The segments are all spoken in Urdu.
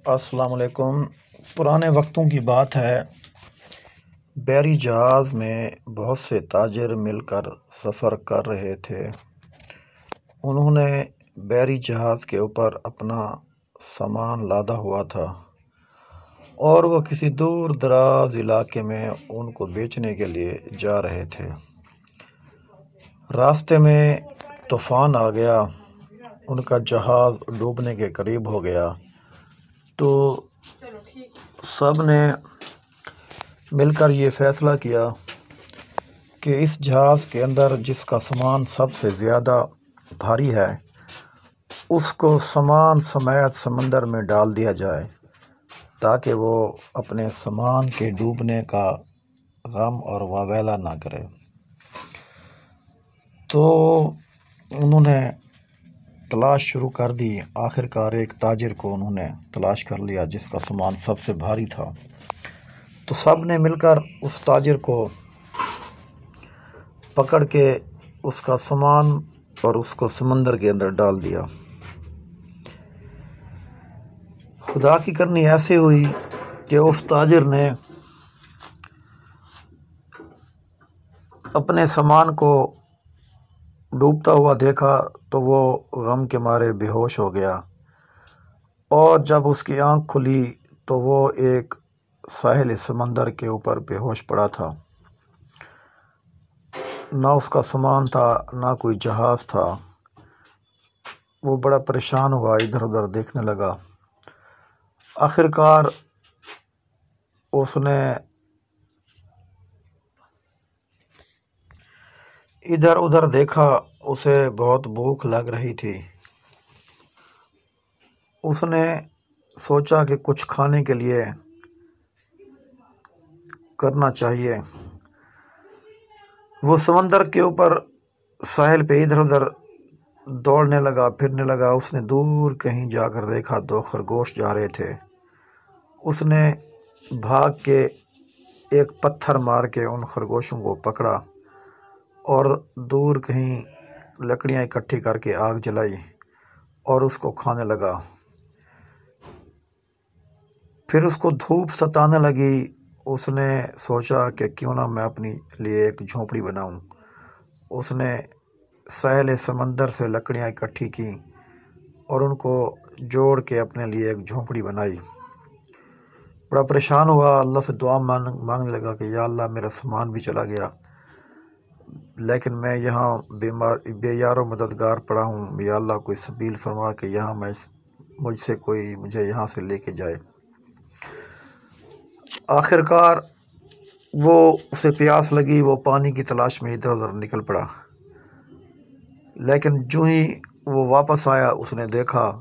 السلام علیکم۔ پرانے وقتوں کی بات ہے، بحری جہاز میں بہت سے تاجر مل کر سفر کر رہے تھے۔ انہوں نے بحری جہاز کے اوپر اپنا سامان لادا ہوا تھا اور وہ کسی دور دراز علاقے میں ان کو بیچنے کے لیے جا رہے تھے۔ راستے میں طوفان آ گیا، ان کا جہاز ڈوبنے کے قریب ہو گیا، تو سب نے مل کر یہ فیصلہ کیا کہ اس جہاز کے اندر جس کا سامان سب سے زیادہ بھاری ہے اس کو سامان سمیت سمندر میں ڈال دیا جائے تاکہ وہ اپنے سامان کے ڈوبنے کا غم اور واویلا نہ کرے۔ تو انہوں نے تلاش شروع کر دی۔ آخر کار ایک تاجر کو انہوں نے تلاش کر لیا جس کا سامان سب سے بھاری تھا۔ تو سب نے مل کر اس تاجر کو پکڑ کے اس کا سامان اور اس کو سمندر کے اندر ڈال دیا۔ خدا کی کرنی ایسے ہوئی کہ اس تاجر نے اپنے سامان کو ڈوبتا ہوا دیکھا تو وہ غم کے مارے بے ہوش ہو گیا، اور جب اس کی آنکھ کھلی تو وہ ایک ساحل سمندر کے اوپر بے ہوش پڑا تھا۔ نہ اس کا سامان تھا، نہ کوئی جہاز تھا۔ وہ بڑا پریشان ہوا، ادھر ادھر دیکھنے لگا۔ آخر کار اس نے ادھر ادھر دیکھا، اسے بہت بھوک لگ رہی تھی۔ اس نے سوچا کہ کچھ کھانے کے لیے کرنا چاہیے۔ وہ سمندر کے اوپر ساحل پہ ادھر ادھر دوڑنے لگا، پھرنے لگا۔ اس نے دور کہیں جا کر دیکھا، دو خرگوش جا رہے تھے۔ اس نے بھاگ کے ایک پتھر مار کے ان خرگوشوں کو پکڑا اور دور کہیں لکڑیاں اکٹھی کر کے آگ جلائی اور اس کو کھانے لگا۔ پھر اس کو دھوپ ستانے لگی۔ اس نے سوچا کہ کیوں نہ میں اپنی لیے ایک جھونپڑی بناؤں۔ اس نے ساحل سمندر سے لکڑیاں اکٹھی کی اور ان کو جوڑ کے اپنے لیے ایک جھونپڑی بنائی۔ بڑا پریشان ہوا، اللہ سے دعا مانگنے لگا کہ یا اللہ میرا سامان بھی چلا گیا، لیکن میں یہاں بے یار و مددگار پڑا ہوں، یا اللہ کوئی سبیل فرما کہ یہاں مجھے یہاں سے لے کے جائے۔ آخر کار وہ اسے پیاس لگی، وہ پانی کی تلاش میں ادھر ادھر نکل پڑا، لیکن جو ہی وہ واپس آیا اس نے دیکھا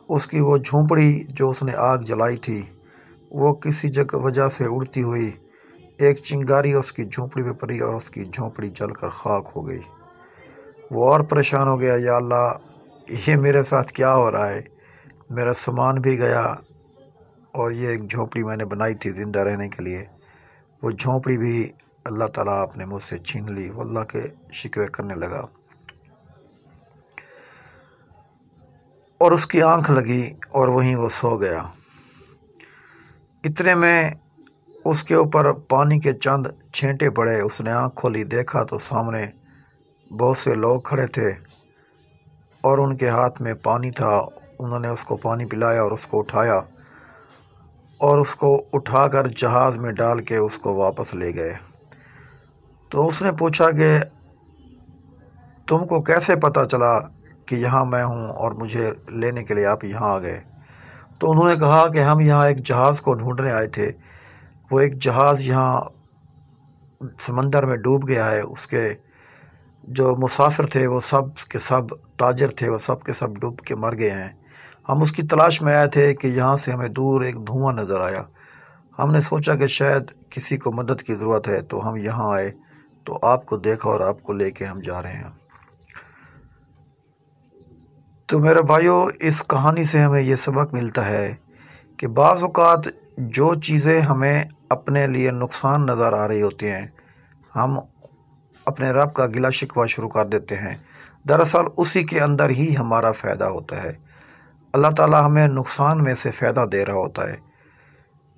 اس کی وہ جھونپڑی جو اس نے آگ جلائی تھی وہ کسی وجہ سے اڑتی ہوئی ایک چنگاری اس کی جھونپڑی پہ پڑی اور اس کی جھونپڑی جل کر خاک ہو گئی۔ وہ اور پریشان ہو گیا، یا اللہ یہ میرے ساتھ کیا ہو رہا ہے، میرا سامان بھی گیا اور یہ ایک جھونپڑی میں نے بنائی تھی زندہ رہنے کے لیے، وہ جھونپڑی بھی اللہ تعالیٰ اپنے مجھ سے چھین لی۔ وہ اللہ کے شکوے کرنے لگا اور اس کی آنکھ لگی اور وہیں وہ سو گیا۔ اتنے میں اس کے اوپر پانی کے چند چھینٹے پڑے۔ اس نے آنکھ کھولی، دیکھا تو سامنے بہت سے لوگ کھڑے تھے اور ان کے ہاتھ میں پانی تھا۔ انہوں نے اس کو پانی پلایا اور اس کو اٹھایا اور اس کو اٹھا کر جہاز میں ڈال کے اس کو واپس لے گئے۔ تو اس نے پوچھا کہ تم کو کیسے پتہ چلا کہ یہاں میں ہوں اور مجھے لینے کے لیے آپ یہاں آ گئے؟ تو انہوں نے کہا کہ ہم یہاں ایک جہاز کو ڈھونڈنے آئے تھے، وہ ایک جہاز یہاں سمندر میں ڈوب گیا ہے، اس کے جو مسافر تھے وہ سب کے سب تاجر تھے، وہ سب کے سب ڈوب کے مر گئے ہیں۔ ہم اس کی تلاش میں آئے تھے کہ یہاں سے ہمیں دور ایک دھواں نظر آیا، ہم نے سوچا کہ شاید کسی کو مدد کی ضرورت ہے تو ہم یہاں آئے، تو آپ کو دیکھا اور آپ کو لے کے ہم جا رہے ہیں۔ تو میرے بھائیو، اس کہانی سے ہمیں یہ سبق ملتا ہے کہ بعض اوقات جو چیزیں ہمیں اپنے لیے نقصان نظر آ رہی ہوتی ہیں ہم اپنے رب کا گلہ شکوہ شروع کر دیتے ہیں، دراصل اسی کے اندر ہی ہمارا فائدہ ہوتا ہے۔ اللہ تعالیٰ ہمیں نقصان میں سے فائدہ دے رہا ہوتا ہے،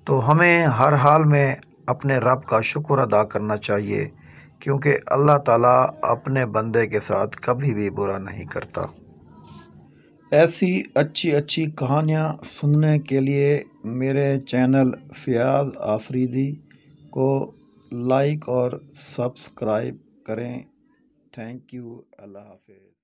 تو ہمیں ہر حال میں اپنے رب کا شکر ادا کرنا چاہیے، کیونکہ اللہ تعالیٰ اپنے بندے کے ساتھ کبھی بھی برا نہیں کرتا۔ ایسی اچھی اچھی کہانیاں سننے کے لیے میرے چینل فیاض آفریدی کو لائک اور سبسکرائب کریں۔ Thank you. اللہ حافظ۔